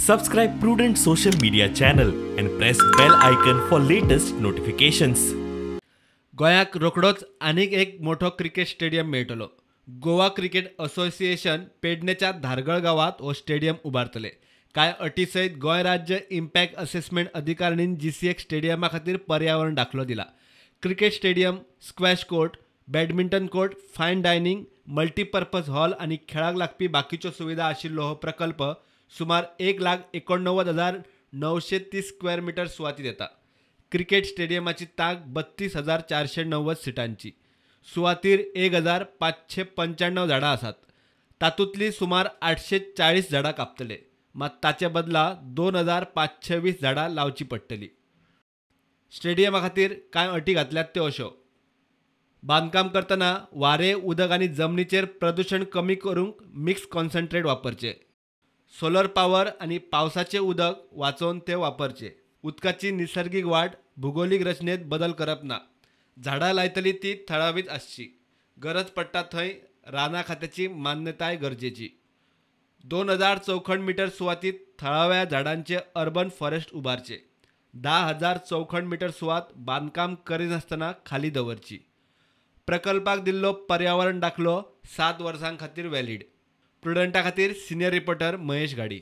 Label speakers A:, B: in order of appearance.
A: Subscribe Prudent social media channel and press bell icon for latest notifications.
B: गोंयाक रोखडोच आनीक एक मोठो क्रिकेट स्टेडियम मेळटलो. गोवा क्रिकेट असोसिएशन पेडणेच्या धारगळ गावात हो स्टेडियम उबारतले. कांय अटी सयत गोंय राज्य इम्पॅक्ट असेसमेंट अधिकारिणीन GCAक स्टेडियमा खातीर पर्यावरण दाखलो दिला. Cricket stadium, squash court, badminton court, फायन डायनिंग, मल्टीपर्पज हॉल आनी खेळाक लागपी बाकीच्यो सुविधा आशिल्लो हो प्रकल्प सुमार 1,89,930 स्क्वेअर मीटर सुवातीत येता. क्रिकेट स्टेडियमाची तांक 32,490 सिटांची. सुवातीर 1,595 झाडां आसात. तातूंतली सुमार 840 झाडां कापतले. मात ताचे बदला 2,520 झाडां लावची पडटली. स्टेडियमा खातीर कांय अटी घातल्यात त्यो अश्यो: बांदकाम करतना वारे, उदक आनी जमनीचेर प्रदूषण कमी करूंक मिक्स कॉन्सन्ट्रेट वापरचे. सोलर पॉवर आनी पावसाचें उदक वाचोवन ते वापरचे. उदकाची निसर्गीक वाड, भूगोलीक रचनेत बदल करप ना. झाडां लायतली ती थळावीच आसची. गरज पडटा थंय रानां खात्याची मान्यताय गरजेची. 2,000 चौखण मीटर सुवातीत थळाव्या झाडांचे अर्बन फॉरेस्ट उबारचे. 10,000 चौखण मीटर सुवात बांदकाम करिनासतना खाली दवरची. प्रकल्पाक दिल्लो पर्यावरण दाखलो 7 वर्सां खातीर वॅलीड. प्रुडंटा खातीर सिनियर रिपोर्टर महेश गाडी.